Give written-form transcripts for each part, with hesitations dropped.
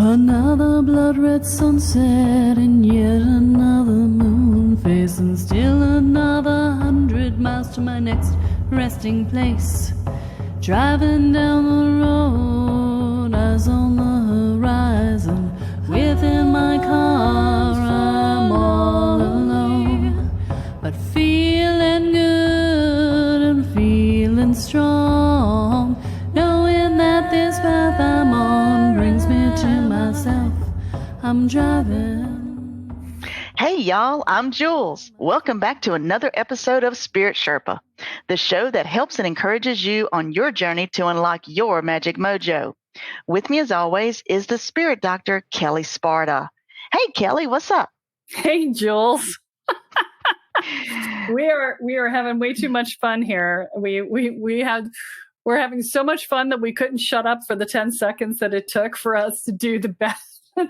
Another blood-red sunset and yet another moon face, and still another 100 miles to my next resting place. Driving down the road, eyes on the horizon. Within my car, I'm all alone, but feeling good and feeling strong, knowing that this path I'm on brings me to myself. I'm driving. Hey y'all, I'm Jules. Welcome back to another episode of Spirit Sherpa, the show that helps and encourages you on your journey to unlock your magic mojo. With me as always is the spirit doctor, Kelly Sparta. Hey Kelly, what's up? Hey Jules. We are having way too much fun here. We're having so much fun that we couldn't shut up for the 10 seconds that it took for us to do the best.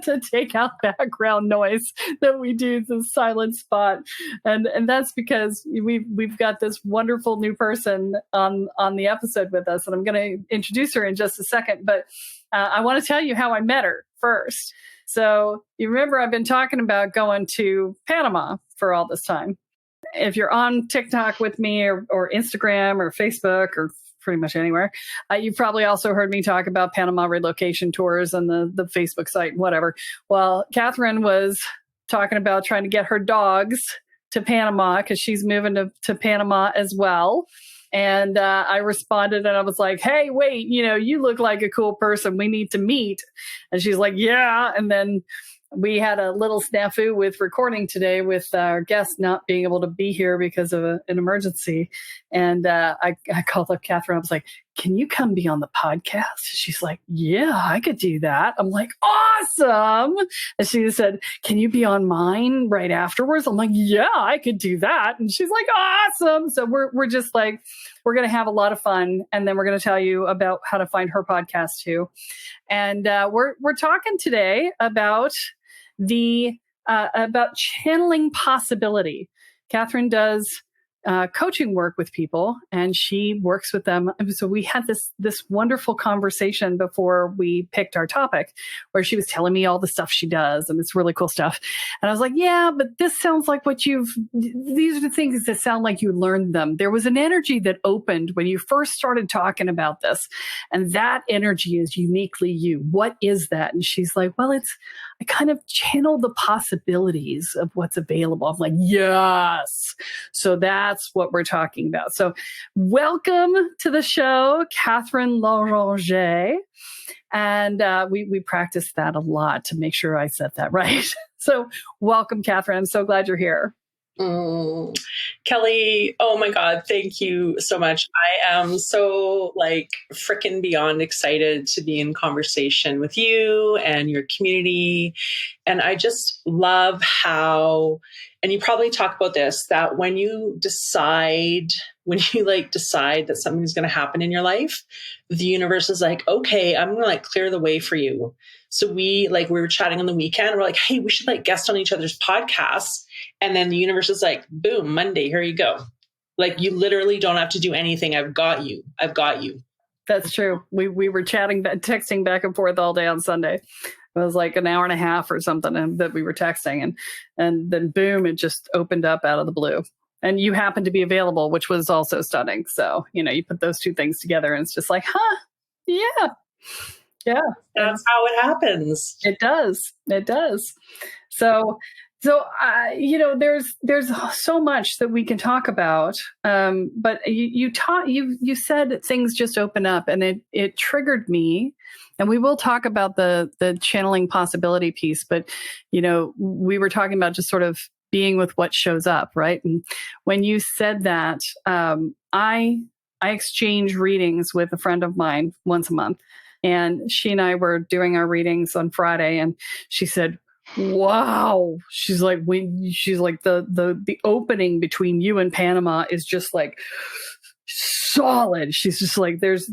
To take out background noise that we do, the silent spot, and that's because we've got this wonderful new person on the episode with us, and I'm going to introduce her in just a second. But I want to tell you how I met her first. So you remember I've been talking about going to Panama for all this time. If you're on TikTok with me or Instagram or Facebook or pretty much anywhere, you've probably also heard me talk about Panama relocation tours and the Facebook site and whatever. Well, Katherine was talking about trying to get her dogs to Panama because she's moving to Panama as well. And I responded and I was like, hey, wait, you look like a cool person. We need to meet. And she's like, yeah. And then we had a little snafu with recording today with our guest not being able to be here because of an emergency. And I called up Katherine. I was like, can you come be on the podcast? She's like, yeah, I could do that. I'm like, awesome. And she said, can you be on mine right afterwards? I'm like, yeah, I could do that. And she's like, awesome. So we're just like, we're going to have a lot of fun. And then we're going to tell you about how to find her podcast too. And we're talking today about about channeling possibility. Katherine does coaching work with people, and she works with them. So we had this wonderful conversation before we picked our topic, where she was telling me all the stuff she does, and it's really cool stuff. And I was like, yeah, but this sounds like these are the things that sound like you learned them. There was an energy that opened when you first started talking about this, and that energy is uniquely you. What is that? And she's like, well, I kind of channel the possibilities of what's available. I'm like, yes. So that's what we're talking about. So welcome to the show, Katherine Loranger. And we practiced that a lot to make sure I said that right. So welcome, Katherine. I'm so glad you're here. Kelly, oh my God, thank you so much. I am so freaking beyond excited to be in conversation with you and your community. And I just love how, and you probably talk about this, that when you decide that something's going to happen in your life, the universe is like, okay, I'm going to clear the way for you. So we were chatting on the weekend. We're like, hey, we should guest on each other's podcasts. And then the universe is like, boom, Monday, here you go. You literally don't have to do anything. I've got you. That's true. We were texting back and forth all day on Sunday. It was like an hour and a half or something that we were texting. And then boom, it just opened up out of the blue. And you happened to be available, which was also stunning. So, you put those two things together and it's just like, yeah. Yeah. That's how it happens. It does. So, there's so much that we can talk about. But you said things just open up, and it triggered me. And we will talk about the channeling possibility piece. But, we were talking about just sort of being with what shows up, right? And when you said that, I exchange readings with a friend of mine once a month. And she and I were doing our readings on Friday, and she said, wow. She's like, the opening between you and Panama is just solid. She's just like, there's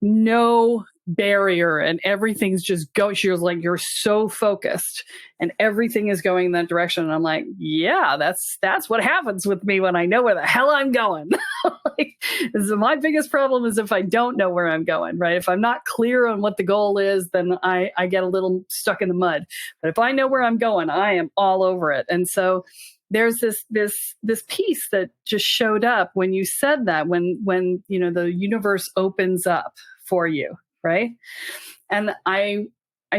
no barrier and everything's just go. She was like, you're so focused and everything is going in that direction. And I'm like, yeah, that's what happens with me when I know where the hell I'm going. Like, so my biggest problem is if I don't know where I'm going, right? If I'm not clear on what the goal is, then I get a little stuck in the mud. But if I know where I'm going, I am all over it. And so there's this piece that just showed up when you said that, when the universe opens up for you, right? And I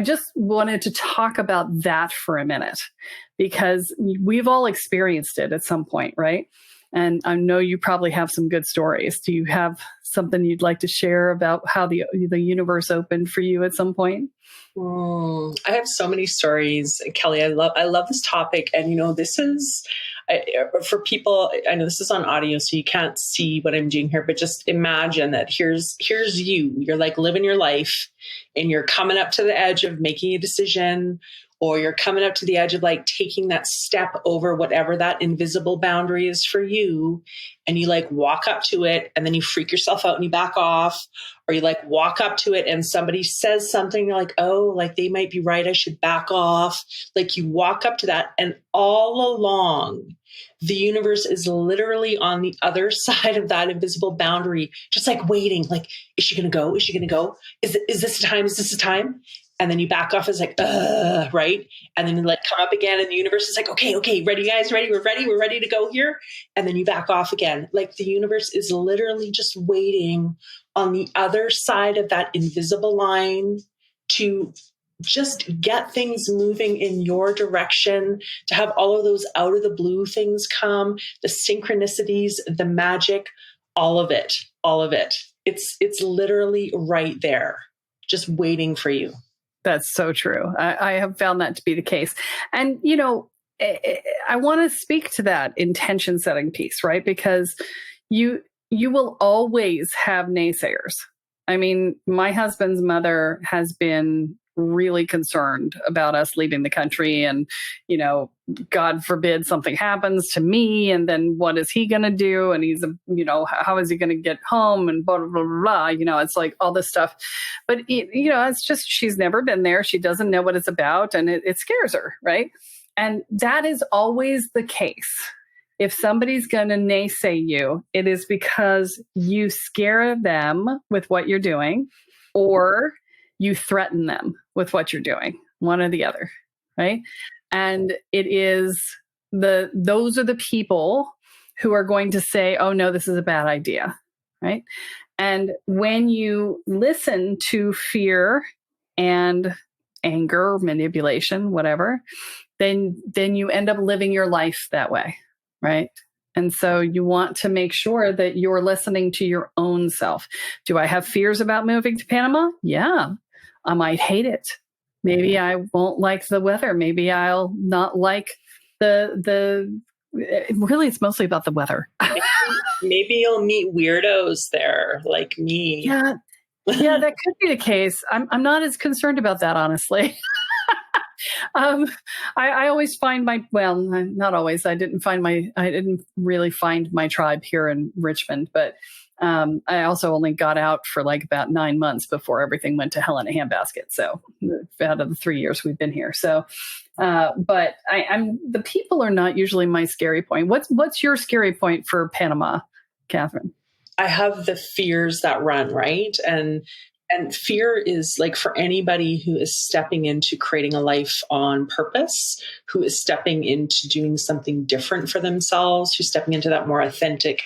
just wanted to talk about that for a minute, because we've all experienced it at some point, right? And I know you probably have some good stories. Do you have something you'd like to share about how the universe opened for you at some point? I have so many stories, Kelly. I love this topic. And, this is for people, I know this is on audio, so you can't see what I'm doing here, but just imagine that here's you. You're like living your life and you're coming up to the edge of making a decision, or you're coming up to the edge of like taking that step over whatever that invisible boundary is for you. And you like walk up to it and then you freak yourself out and you back off, or you like walk up to it and somebody says something, you're like, oh, like they might be right, I should back off. Like you walk up to that, and all along the universe is literally on the other side of that invisible boundary, just like waiting, like, is she going to go? Is she going to go? Is this the time? Is this the time? And then you back off. It's like, right? And then you like come up again, and the universe is like, okay, ready, guys, ready? We're ready to go here. And then you back off again. Like the universe is literally just waiting on the other side of that invisible line to just get things moving in your direction, to have all of those out of the blue things come, the synchronicities, the magic, all of it. It's literally right there, just waiting for you. That's so true. I have found that to be the case. And, I want to speak to that intention setting piece, right? Because you will always have naysayers. I mean, my husband's mother has been really concerned about us leaving the country, and, God forbid something happens to me, and then what is he going to do? And he's, how is he going to get home, and blah, blah, blah, blah. It's like all this stuff. But, it's just, she's never been there. She doesn't know what it's about, and it scares her, right? And that is always the case. If somebody's going to naysay you, it is because you scare them with what you're doing, or you threaten them with what you're doing, one or the other, right? And it is those are the people who are going to say, oh no, this is a bad idea, right? And when you listen to fear and anger, manipulation, whatever, then you end up living your life that way, right? And so you want to make sure that you're listening to your own self. Do I have fears about moving to Panama? Yeah. I might hate it. Maybe I won't like the weather. Maybe I'll not like really, it's mostly about the weather. Maybe you'll meet weirdos there like me. Yeah, that could be the case. I'm not as concerned about that, honestly. I always find not always. I didn't really find my tribe here in Richmond, but I also only got out for like about 9 months before everything went to hell in a handbasket. So out of the 3 years we've been here. So, but the people are not usually my scary point. What's your scary point for Panama, Katherine? I have the fears that run, right? And fear is like for anybody who is stepping into creating a life on purpose, who is stepping into doing something different for themselves, who's stepping into that more authentic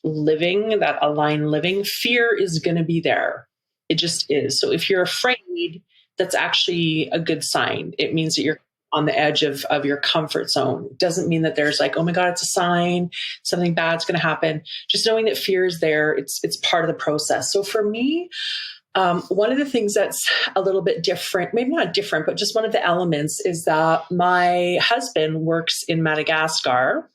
living, that aligned living, fear is going to be there. It just is. So if you're afraid, that's actually a good sign. It means that you're on the edge of your comfort zone. It doesn't mean that there's like, oh my God, it's a sign, something bad's going to happen. Just knowing that fear is there, it's part of the process. So for me, one of the things that's a little bit different, maybe not different, but just one of the elements is that my husband works in Madagascar.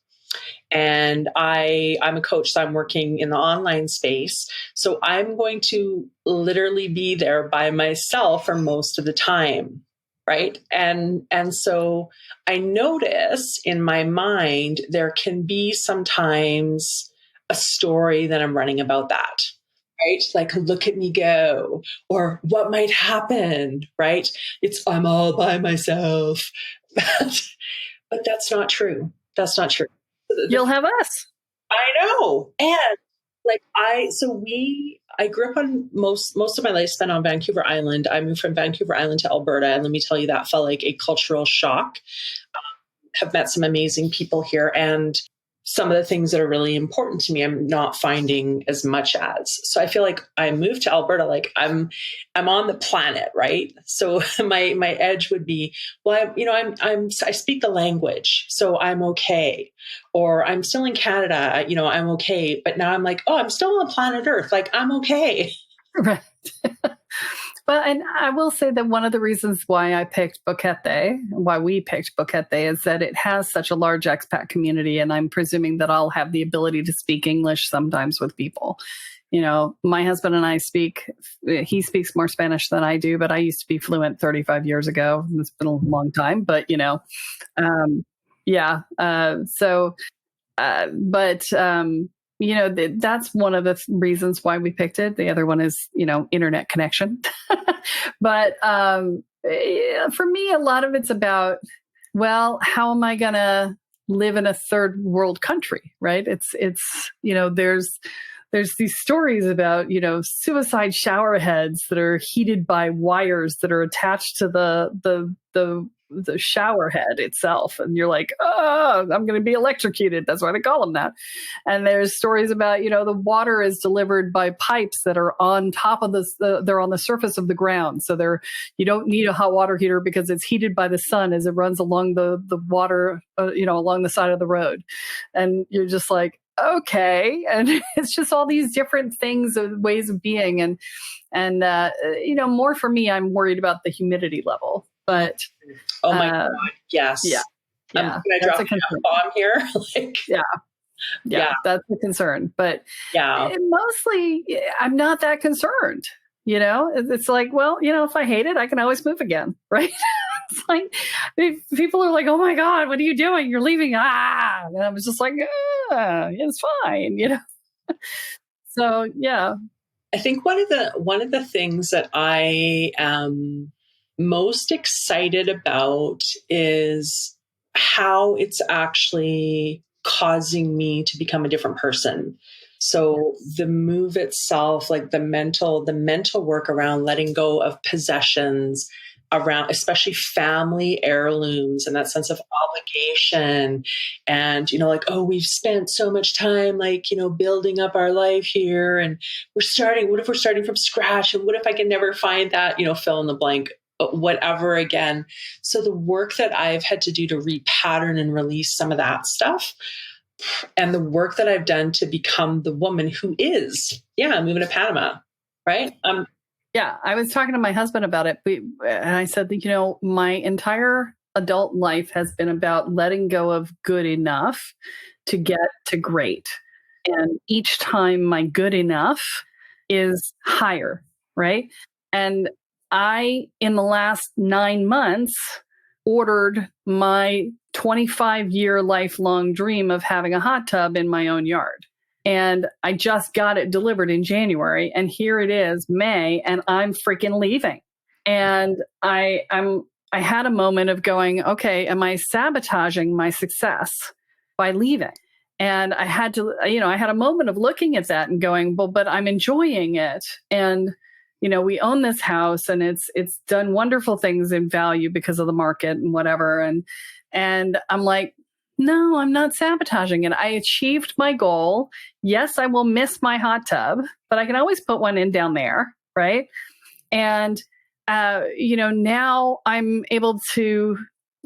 And I'm a coach, so I'm working in the online space. So I'm going to literally be there by myself for most of the time, right? And so I notice in my mind, there can be sometimes a story that I'm running about that, right? Like, look at me go, or what might happen, right? I'm all by myself. But that's not true. That's not true. You'll have us. I know. And like, I grew up on most of my life spent on Vancouver Island. I moved from Vancouver Island to Alberta. And let me tell you, that felt like a cultural shock. Have met some amazing people here, and some of the things that are really important to me, I'm not finding as much as. So I feel like I moved to Alberta, like I'm on the planet, right? So my edge would be, well, I speak the language, so I'm okay. Or I'm still in Canada, I'm okay. But now I'm like, oh, I'm still on planet Earth, like I'm okay. Right. But, and I will say that one of the reasons why we picked Bukete is that it has such a large expat community. And I'm presuming that I'll have the ability to speak English sometimes with people. My husband and I he speaks more Spanish than I do, but I used to be fluent 35 years ago. It's been a long time, but, that's one of the reasons why we picked it. The other one is, internet connection. But for me, a lot of it's about, well, how am I going to live in a third world country, right? It's there's these stories about, suicide shower heads that are heated by wires that are attached to the shower head itself. And you're like, oh, I'm going to be electrocuted. That's why they call them that. And there's stories about, the water is delivered by pipes that are on top of they're on the surface of the ground. So you don't need a hot water heater because it's heated by the sun as it runs along the water, along the side of the road. And you're just like, okay. And it's just all these different things, ways of being. And more for me, I'm worried about the humidity level. But oh my God, yes, yeah, can I drop a bomb here? Yeah, that's a concern. But mostly, I'm not that concerned. It's like, well, if I hate it, I can always move again, right? It's like people are like, oh my God, what are you doing? You're leaving? And I was just like, it's fine, So yeah, I think one of the things that I am most excited about is how it's actually causing me to become a different person. So the move itself, like the mental work around letting go of possessions, around especially family heirlooms and that sense of obligation, and like, oh, we've spent so much time building up our life here, and what if we're starting from scratch, and what if I can never find that fill in the blank, whatever again. So the work that I've had to do to repattern and release some of that stuff, and the work that I've done to become the woman who is, moving to Panama, right? Yeah, I was talking to my husband about it, and I said that, my entire adult life has been about letting go of good enough to get to great. And each time my good enough is higher, right? And I, in the last 9 months, ordered my 25-year lifelong dream of having a hot tub in my own yard. And I just got it delivered in January, and here it is, May, and I'm freaking leaving. And I had a moment of going, okay, am I sabotaging my success by leaving? And I had to, I had a moment of looking at that and going, well, but I'm enjoying it. And we own this house, and it's done wonderful things in value because of the market and whatever. And I'm like, no, I'm not sabotaging it. I achieved my goal. Yes, I will miss my hot tub, but I can always put one in down there, right? And now I'm able to.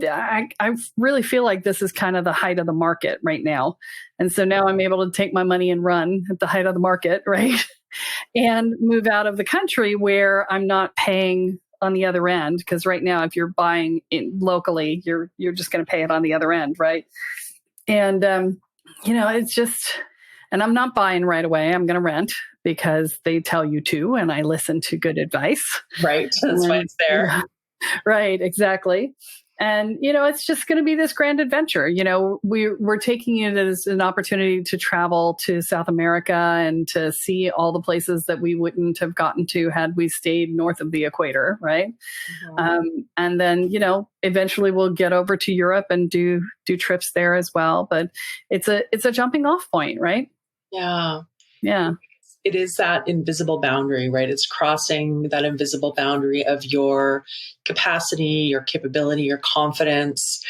I really feel like this is kind of the height of the market right now. And so now I'm able to take my money and run at the height of the market, right? And move out of the country where I'm not paying on the other end. Because right now, if you're buying locally, you're just going to pay it on the other end, right? And, it's just, and I'm not buying right away. I'm going to rent because they tell you to, and I listen to good advice. Right. That's why it's there. Right. Exactly. And, it's just going to be this grand adventure. We're taking it as an opportunity to travel to South America and to see all the places that we wouldn't have gotten to had we stayed north of the equator. Right. Mm-hmm. And then, eventually we'll get over to Europe and do trips there as well. But it's a jumping off point. Right. Yeah. Yeah. It is that invisible boundary, right? It's crossing that invisible boundary of your capacity, your capability, your confidence,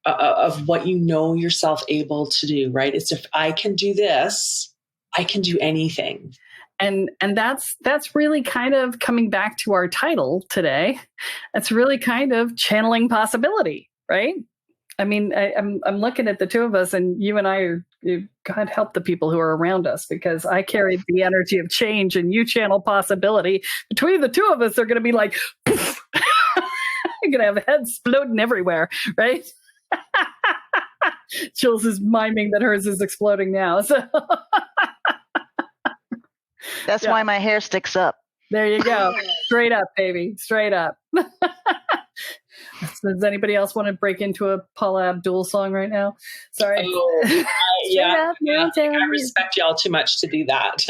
of what you know yourself able to do, right? It's if I can do this, I can do anything. And that's really kind of coming back to our title today. It's really kind of channeling possibility, right? I mean, I'm looking at the two of us, and you and I God help the people who are around us, because I carry the energy of change and you channel possibility. Between the two of us, they're going to be like, poof. You're going to have heads exploding everywhere, right? Jules is miming that hers is exploding now. So that's why my hair sticks up. There you go. Straight up, baby. Straight up. Does anybody else want to break into a Paula Abdul song right now? Sorry. Yeah. I respect y'all too much to do that.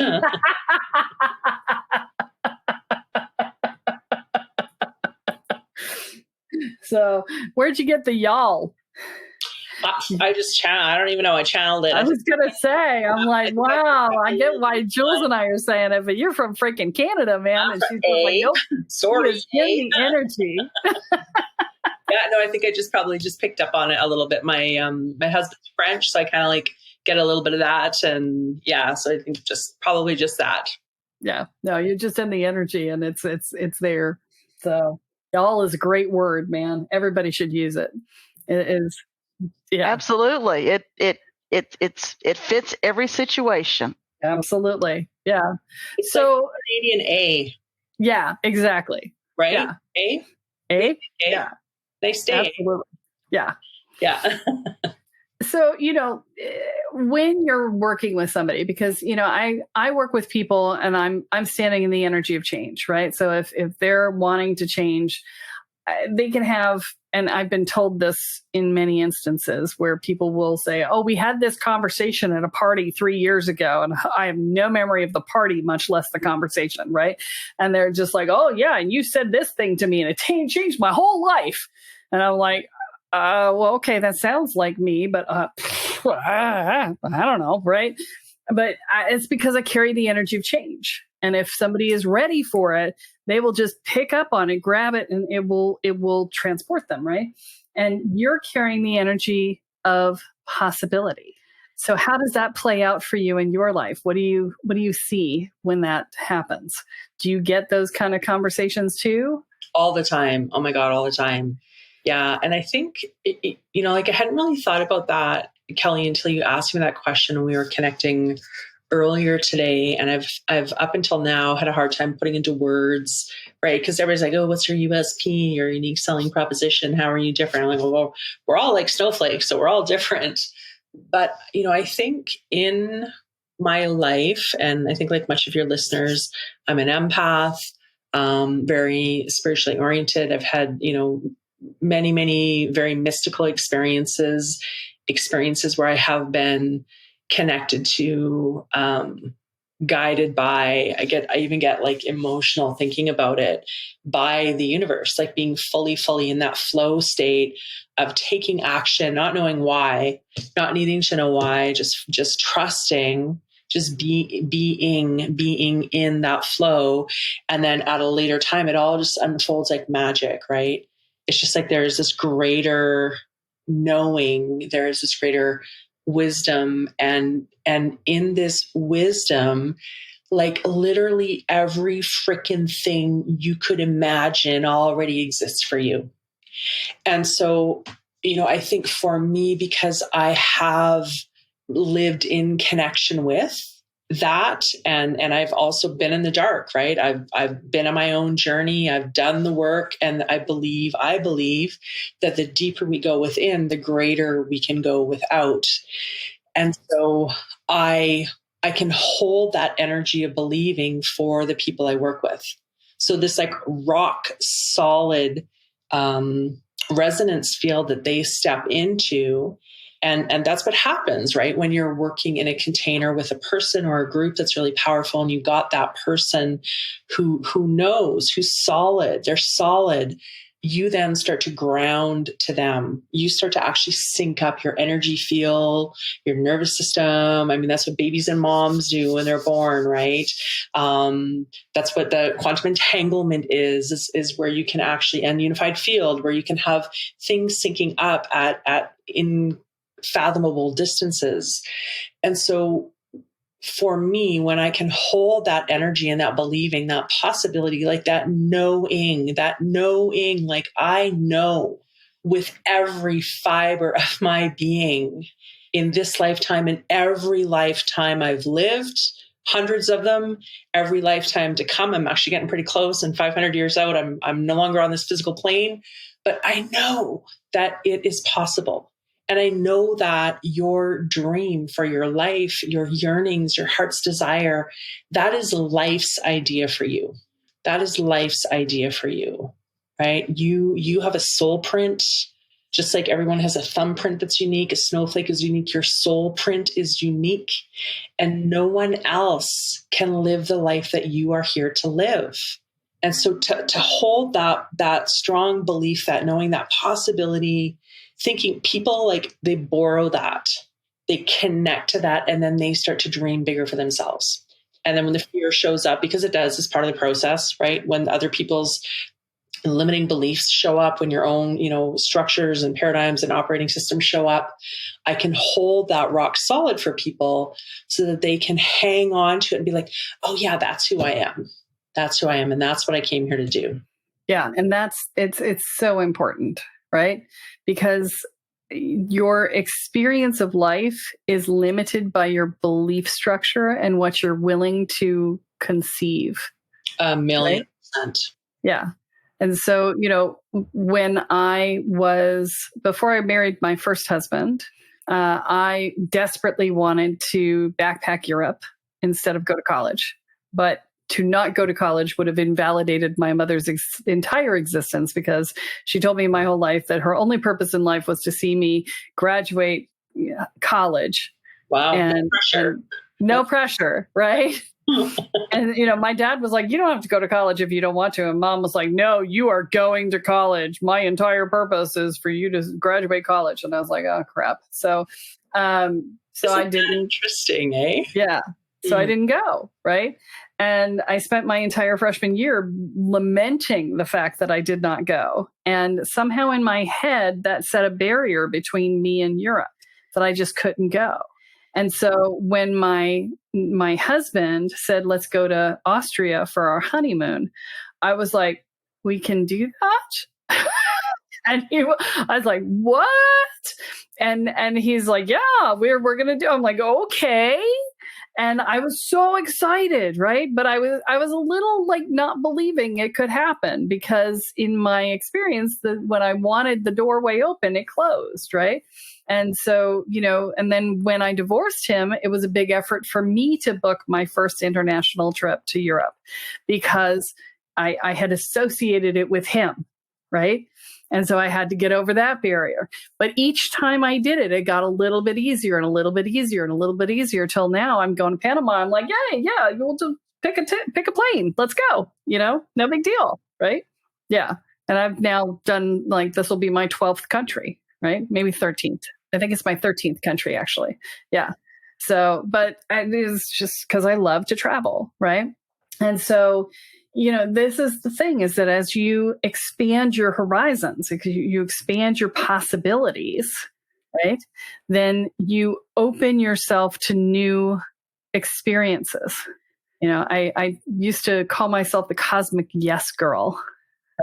So where'd you get the y'all? I just channeled. I don't even know I channeled it. I was going to say, I'm like, wow, I get why Jules and I are saying it, but you're from freaking Canada, man. And she's like, nope. Sorry. Give me energy. Yeah, no, I think I probably picked up on it a little bit. My husband's French, so I kind of like get a little bit of that. And yeah, so I think probably just that. Yeah, no, you're just in the energy, and it's there. So y'all is a great word, man. Everybody should use it. It is. Yeah, absolutely. It fits every situation. Absolutely. Yeah. It's so like Canadian A. Yeah, exactly. Right. Yeah. A. Yeah. They stay. Absolutely. Yeah. Yeah. So, when you're working with somebody, because, I work with people, and I'm standing in the energy of change, right? So if they're wanting to change, they can have, and I've been told this in many instances where people will say, oh, we had this conversation at a party 3 years ago, and I have no memory of the party, much less the conversation, right? And they're just like, oh, yeah, and you said this thing to me, and it changed my whole life. And I'm like, well, okay, that sounds like me, but I don't know, right? But it's because I carry the energy of change. And if somebody is ready for it, they will just pick up on it, grab it, and it will transport them, right? And you're carrying the energy of possibility. So how does that play out for you in your life? What do you see when that happens? Do you get those kind of conversations too? All the time. Oh my God, all the time. Yeah. And I think, I hadn't really thought about that, Kelly, until you asked me that question when we were connecting earlier today. And I've up until now had a hard time putting into words, right? Because everybody's like, oh, what's your USP, your unique selling proposition? How are you different? I'm like, well, we're all like snowflakes, so we're all different. But, I think in my life, and I think like much of your listeners, I'm an empath, very spiritually oriented. I've had, many, many very mystical experiences where I have been connected to, guided by, I even get like emotional thinking about it, by the universe, like being fully in that flow state of taking action, not knowing why, not needing to know why, just trusting, just being in that flow. And then at a later time, it all just unfolds like magic, right? It's just like there's this greater knowing, there's this greater wisdom, and in this wisdom, like literally every freaking thing you could imagine already exists for you. And so, I think for me, because I have lived in connection with that, and I've also been in the dark, right? I've been on my own journey. I've done the work, and I believe that the deeper we go within, the greater we can go without. And so I can hold that energy of believing for the people I work with. So this like rock solid resonance field that they step into. And that's what happens, right? When you're working in a container with a person or a group that's really powerful, and you've got that person who knows, who's solid, they're solid, you then start to ground to them. You start to actually sync up your energy field, your nervous system. I mean, that's what babies and moms do when they're born, right? That's what the quantum entanglement is where you can actually, and unified field, where you can have things syncing up at unfathomable distances. And so for me, when I can hold that energy and that believing, that possibility, like that knowing, like I know with every fiber of my being in this lifetime and every lifetime I've lived, hundreds of them, every lifetime to come. I'm actually getting pretty close, and 500 years out, I'm no longer on this physical plane, but I know that it is possible. And I know that your dream for your life, your yearnings, your heart's desire, that is life's idea for you. That is life's idea for you, right? You have a soul print, just like everyone has a thumbprint that's unique. A snowflake is unique. Your soul print is unique. And no one else can live the life that you are here to live. And so to hold that strong belief, that knowing, that possibility, thinking, people, like, they borrow that, they connect to that, and then they start to dream bigger for themselves. And then when the fear shows up, because it does, as part of the process, right? When other people's limiting beliefs show up, when your own, structures and paradigms and operating systems show up, I can hold that rock solid for people so that they can hang on to it and be like, oh yeah, that's who I am. That's who I am. And that's what I came here to do. Yeah. And it's so important, right? Because your experience of life is limited by your belief structure and what you're willing to conceive. 1,000,000%. Right? Yeah. And so, before I married my first husband, I desperately wanted to backpack Europe instead of go to college. But to not go to college would have invalidated my mother's entire existence, because she told me my whole life that her only purpose in life was to see me graduate college. Wow. And no pressure, right? And, my dad was like, you don't have to go to college if you don't want to. And mom was like, no, you are going to college. My entire purpose is for you to graduate college. And I was like, oh, crap. So I didn't. Interesting, eh? Yeah. So I didn't go, right? And I spent my entire freshman year lamenting the fact that I did not go. And somehow in my head, that set a barrier between me and Europe, that I just couldn't go. And so when my husband said, let's go to Austria for our honeymoon, I was like, we can do that? And I was like, what? And he's like, yeah, we're going to do. I'm like, okay. And I was so excited, right? But I was a little like not believing it could happen, because in my experience, when I wanted the doorway open, it closed, right? And so, and then when I divorced him, it was a big effort for me to book my first international trip to Europe, because I had associated it with him, right? And so I had to get over that barrier. But each time I did it, it got a little bit easier and a little bit easier and a little bit easier, till now I'm going to Panama. I'm like, yeah, we'll just pick a plane. Let's go. No big deal. Right. Yeah. And I've now done, like, this will be my 12th country, right? Maybe 13th. I think it's my 13th country, actually. Yeah. So, but it is just because I love to travel. Right. And so, this is the thing, is that as you expand your horizons, you expand your possibilities, right? Then you open yourself to new experiences. I used to call myself the cosmic yes girl,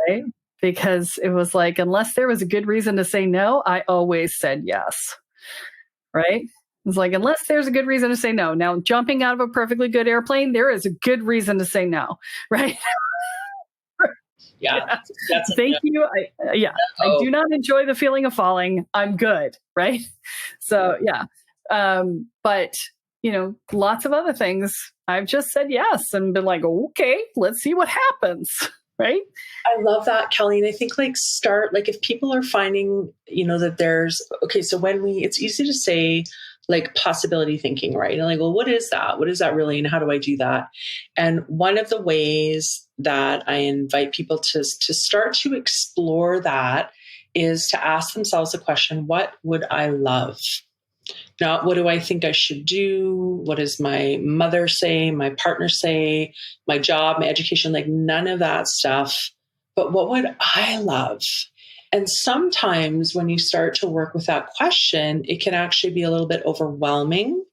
right? Because it was like, unless there was a good reason to say no, I always said yes, right? It's like, unless there's a good reason to say no. Now, jumping out of a perfectly good airplane, there is a good reason to say no, right? Yeah. Thank you. I do not enjoy the feeling of falling. I'm good, right? So, yeah. But, lots of other things, I've just said yes and been like, okay, let's see what happens, right? I love that, Kelly. And I think start, if people are finding, that so it's easy to say possibility thinking, right? And well, what is that? What is that really? And how do I do that? And one of the ways that I invite people to start to explore that is to ask themselves the question, what would I love? Not what do I think I should do? What does my mother say, my partner say, my job, my education, none of that stuff. But what would I love? And sometimes when you start to work with that question, it can actually be a little bit overwhelming,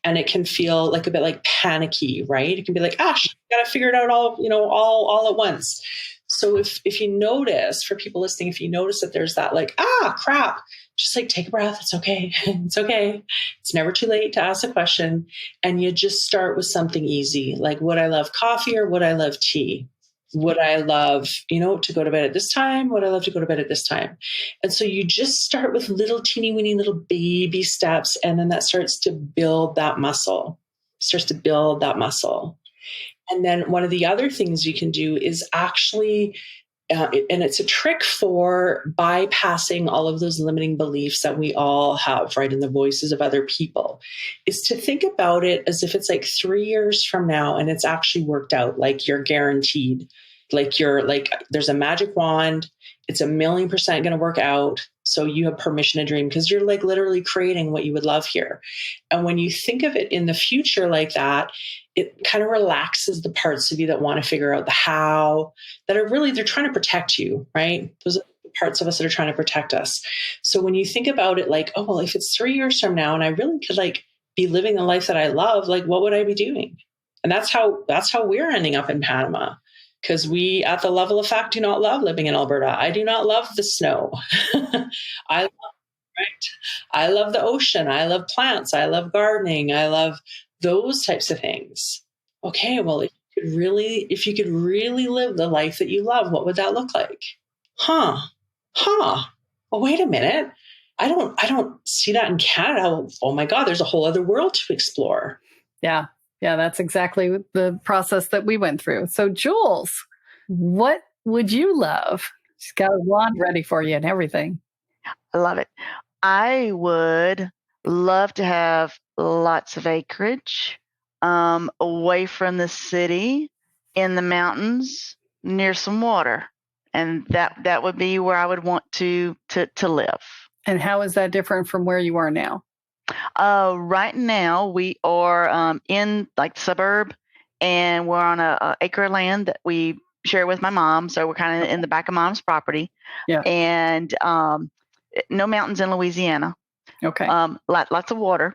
and it can feel a bit panicky, right? It can be I got to figure it out all at once. So if you notice, for people listening, if you notice that there's that crap, just take a breath. It's okay. It's okay. It's never too late to ask a question. And you just start with something easy, would I love coffee or would I love tea? Would I love, to go to bed at this time? Would I love to go to bed at this time? And so you just start with little teeny weeny little baby steps. And then that starts to build that muscle, And then one of the other things you can do is actually, and it's a trick for bypassing all of those limiting beliefs that we all have, right, in the voices of other people, is to think about it as if it's 3 years from now and it's actually worked out, you're guaranteed, there's a magic wand, it's 1,000,000% going to work out. So you have permission to dream because you're literally creating what you would love here. And when you think of it in the future like that, it kind of relaxes the parts of you that want to figure out the how, that are really, they're trying to protect you, right? Those are the parts of us that are trying to protect us. So when you think about it oh, well, if it's 3 years from now and I really could be living the life that I love, what would I be doing? And that's how we're ending up in Panama. Because we, at the level of fact, do not love living in Alberta. I do not love the snow. I love the ocean. I love plants. I love gardening. I love those types of things. Okay, well, if you could really live the life that you love, what would that look like? Well, wait a minute. I don't see that in Canada. Oh my God, there's a whole other world to explore. Yeah. Yeah, that's exactly the process that we went through. So, Jules, what would you love? She's got a wand ready for you and everything. I love it. I would love to have lots of acreage, away from the city, in the mountains, near some water, and that would be where I would want to live. And how is that different from where you are now? Right now we are in the suburb, and we're on a acre of land that we share with my mom. So we're kind of in the back of mom's property. Yeah. And no mountains in Louisiana. Okay. Lots of water,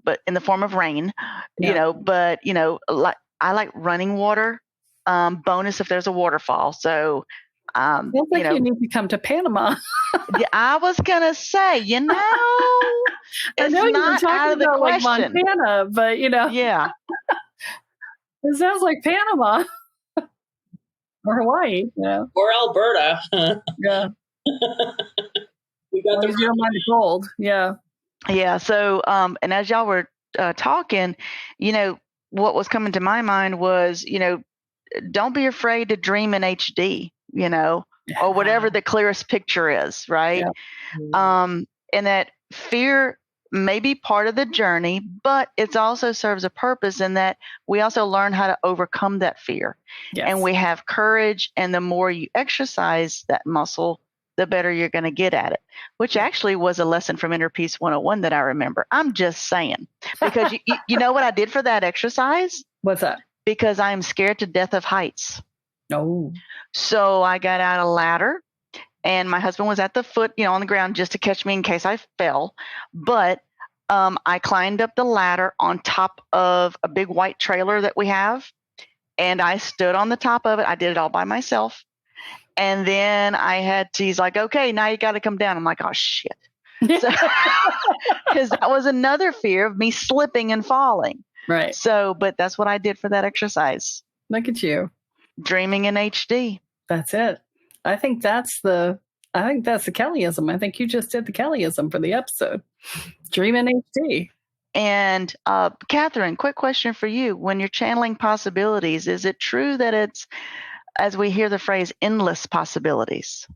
but in the form of rain, but I like running water. Bonus if there's a waterfall. So sounds like you need to come to Panama. Yeah, I was gonna say, it's I know you were not talking out of the about question. Montana, but Yeah, it sounds like Panama or Hawaii, or Alberta. Yeah, we got you don't mind the cold. Yeah. So and as y'all were talking, what was coming to my mind was, don't be afraid to dream in HD, or whatever the clearest picture is, right? Yeah. And that fear may be part of the journey, but it also serves a purpose in that we also learn how to overcome that fear. Yes. And we have courage, and the more you exercise that muscle, the better you're going to get at it, which actually was a lesson from Inner Peace 101 that I remember. I'm just saying, because you know what I did for that exercise? What's that? Because I'm scared to death of heights. Oh. So I got out a ladder, and my husband was at the foot, on the ground just to catch me in case I fell. But I climbed up the ladder on top of a big white trailer that we have, and I stood on the top of it. I did it all by myself. And then he's like, okay, now you got to come down. I'm like, oh, shit. Because that was another fear of me slipping and falling. Right. So, but that's what I did for that exercise. Look at you. Dreaming in HD. That's it. I think that's the Kellyism. I think you just did the Kellyism for the episode. Dream in HD. And Katherine, quick question for you. When you're channeling possibilities, is it true that it's as we hear the phrase endless possibilities.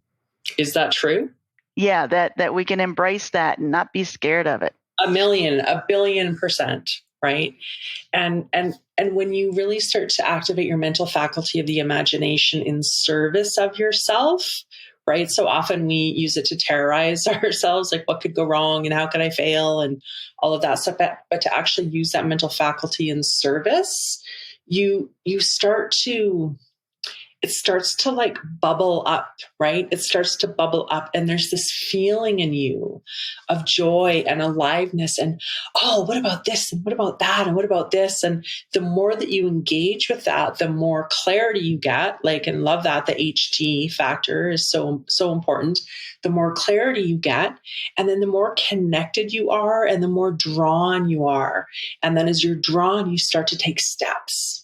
Is that true? Yeah, that we can embrace that and not be scared of it. 1,000,000,000%, right? And when you really start to activate your mental faculty of the imagination in service of yourself, right? So often we use it to terrorize ourselves, like what could go wrong and how could I fail and all of that stuff. But to actually use that mental faculty in service, it starts to like bubble up, right? It starts to bubble up and there's this feeling in you of joy and aliveness and, oh, what about this? And what about that? And what about this? And the more that you engage with that, the more clarity you get, like, and love that the HT factor is so, so important. The more clarity you get, and then the more connected you are and the more drawn you are. And then as you're drawn, you start to take steps.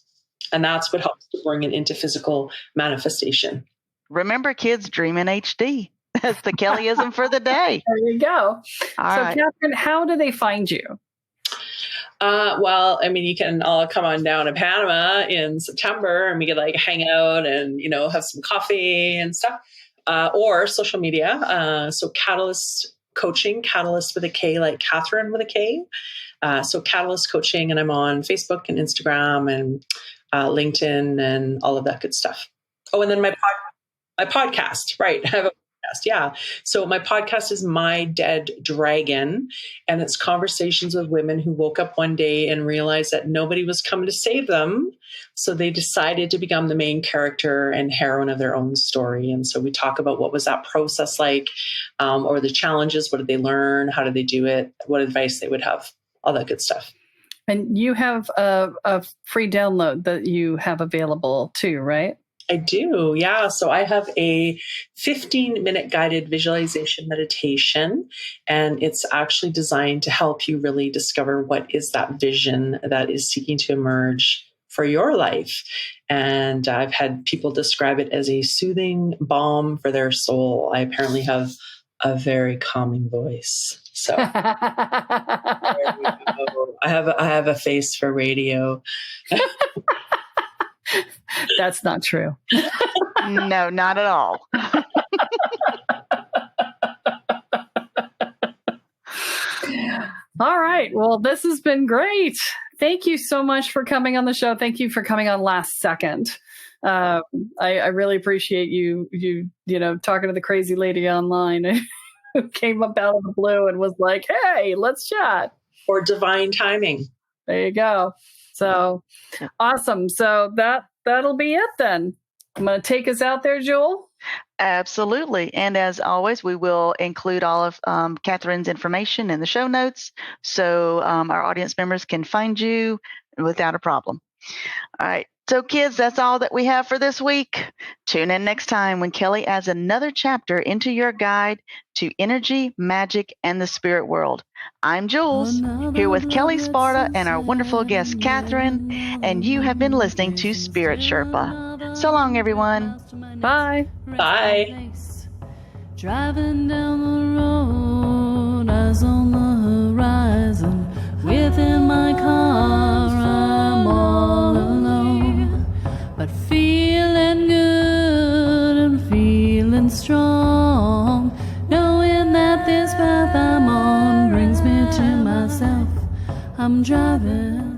And that's what helps to bring it into physical manifestation. Remember, kids, dream in HD. That's the Kellyism for the day. There you go. All right. Katherine, how do they find you? Well, I mean, you can all come on down to Panama in September and we could like hang out and, have some coffee and stuff, or social media. So Catalyst Coaching, Catalyst with a K, like Katherine with a K. So Catalyst Coaching, and I'm on Facebook and Instagram and LinkedIn and all of that good stuff. Oh, and then my podcast, right? I have a podcast. Yeah. So my podcast is My Dead Dragon, and it's conversations with women who woke up one day and realized that nobody was coming to save them. So they decided to become the main character and heroine of their own story. And so we talk about what was that process like, or the challenges, what did they learn? How did they do it? What advice they would have, all that good stuff. And you have a free download that you have available too, right? I do. Yeah. So I have a 15-minute guided visualization meditation, and it's actually designed to help you really discover what is that vision that is seeking to emerge for your life. And I've had people describe it as a soothing balm for their soul. I apparently have a very calming voice. So I have a face for radio. That's not true. No, not at all. All right. Well, this has been great. Thank you so much for coming on the show. Thank you for coming on last second. I really appreciate you talking to the crazy lady online who came up out of the blue and was like, hey, let's chat. Or divine timing. There you go. So awesome. So that'll be it then. I'm going to take us out there, Jewel. Absolutely. And as always, we will include all of Katherine's information in the show notes so our audience members can find you without a problem. All right. So kids, that's all that we have for this week. Tune in next time when Kelly adds another chapter into your guide to energy, magic, and the spirit world. I'm Jules, here with Kelly Sparta and our wonderful guest, Katherine, and you have been listening to Spirit Sherpa. So long, everyone. Bye. Bye. Driving down the road, eyes on the horizon. Within my car, I'm all alone, but feeling good and feeling strong, knowing that this path I'm on brings me to myself. I'm driving